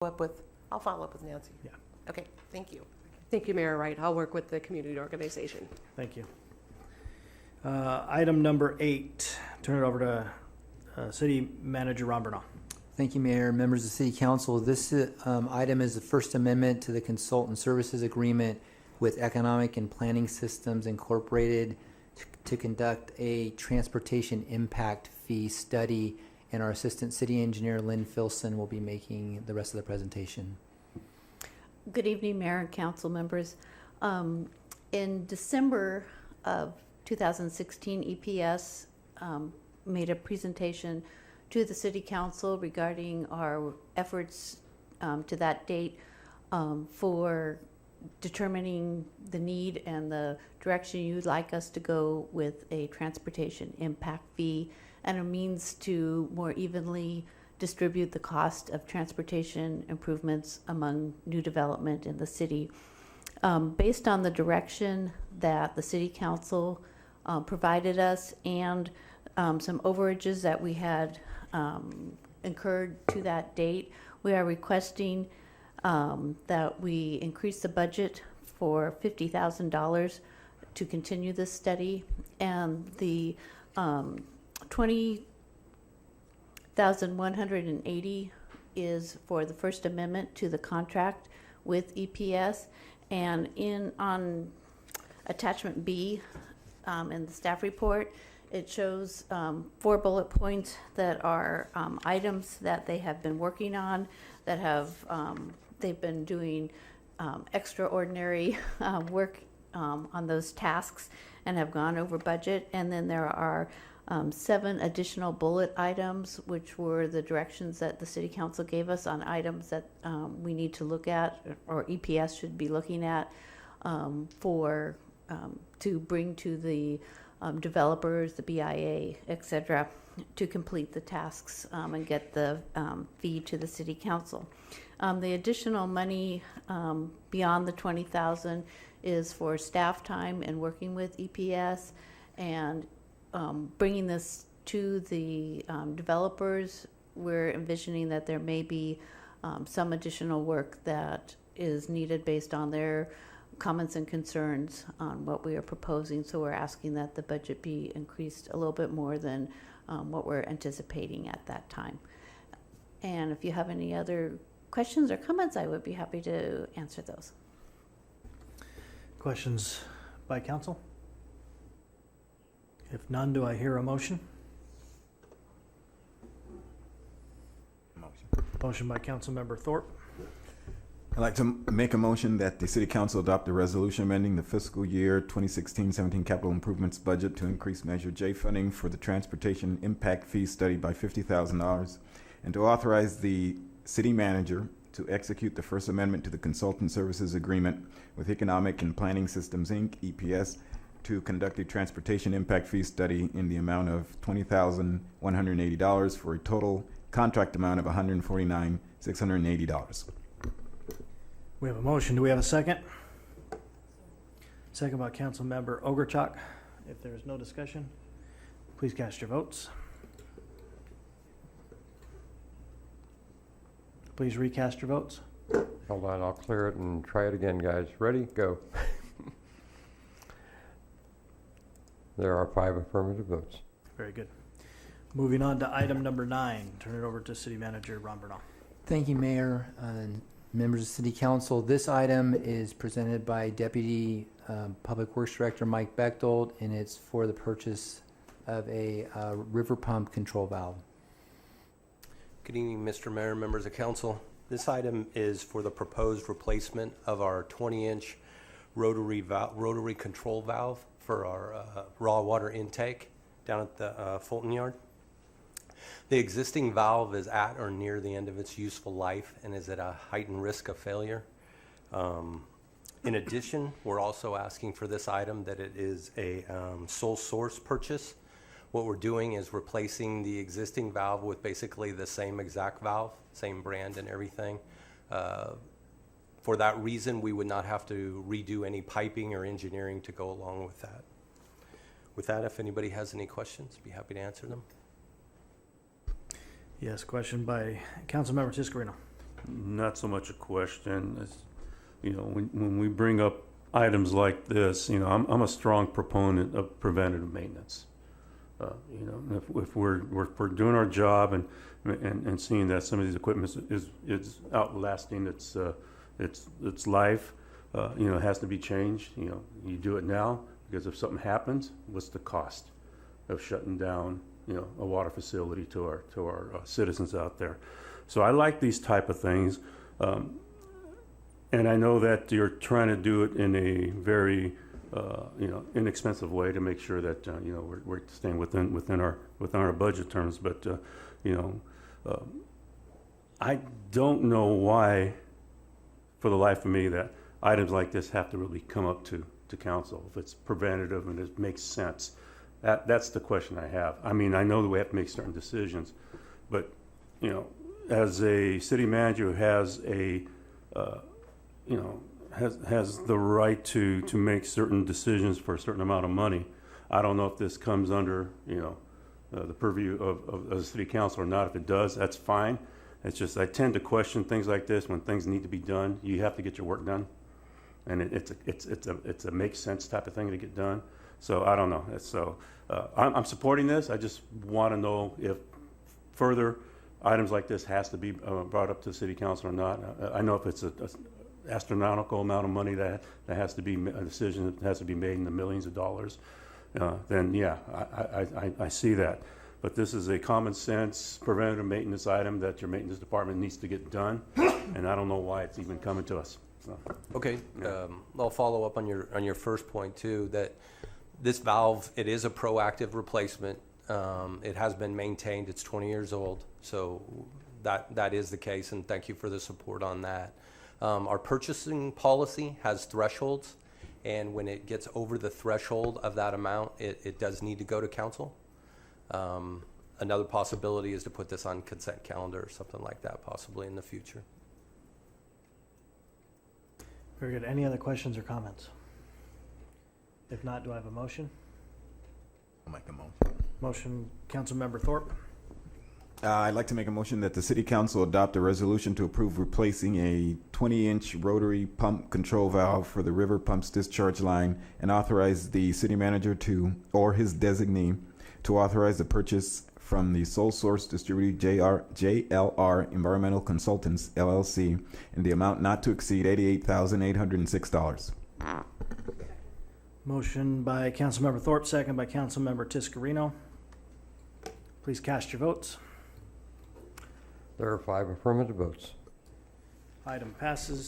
I'll follow up with Nancy. Yeah. Okay, thank you. Thank you, Mayor Wright. I'll work with the community organization. Thank you. Item number 8, turn it over to City Manager Ron Bernal. Thank you, Mayor, members of the City Council. This item is the First Amendment to the Consultant Services Agreement with Economic and Planning Systems Incorporated to conduct a transportation impact fee study, and our Assistant City Engineer, Lynn Filson, will be making the rest of the presentation. Good evening, Mayor and Council members. In December of 2016, EPS made a presentation to the City Council regarding our efforts to that date for determining the need and the direction you'd like us to go with a transportation impact fee and a means to more evenly distribute the cost of transportation improvements among new development in the city. Based on the direction that the City Council provided us and some overages that we had incurred to that date, we are requesting that we increase the budget for $50,000 to continue this study, and the 20,180 is for the First Amendment to the contract with EPS. And on attachment B in the staff report, it shows 4 bullet points that are items that they have been working on, that have they've been doing extraordinary work on those tasks and have gone over budget. And then there are 7 additional bullet items, which were the directions that the City Council gave us on items that we need to look at, or EPS should be looking at for to bring to the developers, the BIA, etc., to complete the tasks and get the fee to the City Council. The additional money beyond the $20,000 is for staff time and working with EPS, and bringing this to the developers. We're envisioning that there may be some additional work that is needed based on their comments and concerns on what we are proposing. So we're asking that the budget be increased a little bit more than what we're anticipating at that time. And if you have any other questions or comments, I would be happy to answer those. Questions by council? If none, do I hear a motion? Motion by Councilmember Thorpe. I'd like to make a motion that the City Council adopt a resolution amending the fiscal year 2016-17 capital improvements budget to increase Measure J funding for the transportation impact fee study by $50,000, and to authorize the city manager to execute the First Amendment to the Consultant Services Agreement with Economic and Planning Systems, Inc., EPS, to conduct a transportation impact fee study in the amount of $20,180 for a total contract amount of $149,680. We have a motion. Do we have a second? Second by Councilmember Ogerchuk. If there is no discussion, please cast your votes. Please recast your votes. Hold on, I'll clear it and try it again, guys. Ready? Go. There are 5 affirmative votes. Very good. Moving on to item number 9. Turn it over to City Manager Ron Bernal. Thank you, Mayor and members of the City Council. This item is presented by Deputy Public Works Director Mike Bechtold, and it's for the purchase of a river pump control valve. Good evening, Mr. Mayor, members of council. This item is for the proposed replacement of our 20-inch rotary control valve for our raw water intake down at the Fulton Yard. The existing valve is at or near the end of its useful life and is at a heightened risk of failure. In addition, we're also asking for this item that it is a sole source purchase. What we're doing is replacing the existing valve with basically the same exact valve, same brand and everything. For that reason, we would not have to redo any piping or engineering to go along with that. With that, if anybody has any questions, I'd be happy to answer them. Yes, question by Councilmember Tiscarino. not so much a question. It's, you know, when we bring up items like this, you know, I'm a strong proponent of preventative maintenance. You know, if we're doing our job and seeing that some of these equipment is outlasting its life, you know, it has to be changed. You know, you do it now because if something happens, what's the cost of shutting down, you know, a water facility to our citizens out there? So I like these type of things, and I know that you're trying to do it in a very you know, inexpensive way to make sure that you know, we're staying within our budget terms. But you know, I don't know why, for the life of me, that items like this have to really come up to council. If it's preventative and it makes sense, that's the question I have. I mean, I know that we have to make certain decisions, but you know, as a city manager who has a you know, has the right to make certain decisions for a certain amount of money. I don't know if this comes under, you know, the purview of the city council or not. If it does, that's fine. It's just I tend to question things like this when things need to be done. You have to get your work done, and it's a make sense type of thing to get done. So I don't know. So I'm supporting this. I just want to know if further items like this has to be brought up to the city council or not. I know if it's a astronomical amount of money that has to be a decision that has to be made in the millions of dollars, then yeah, I see that. But this is a common sense preventative maintenance item that your maintenance department needs to get done, and I don't know why it's even coming to us. So. Okay, I'll follow up on your first point too, that this valve, it is a proactive replacement. It has been maintained, it's 20 years old, so that is the case, and thank you for the support on that. Our purchasing policy has thresholds, and when it gets over the threshold of that amount, it does need to go to council. Another possibility is to put this on consent calendar or something like that, possibly in the future. Very good. Any other questions or comments? If not, do I have a motion? I'll make a motion. Motion, Councilmember Thorpe. I'd like to make a motion that the city council adopt a resolution to approve replacing a 20-inch rotary pump control valve for the river pumps discharge line and authorize the city manager to, or his designee, to authorize the purchase from the sole source distributor JLR Environmental Consultants, LLC, in the amount not to exceed $88,806. Motion by Councilmember Thorpe, second by Councilmember Tiscarino. Please cast your votes. There are 5 affirmative votes. Item passes.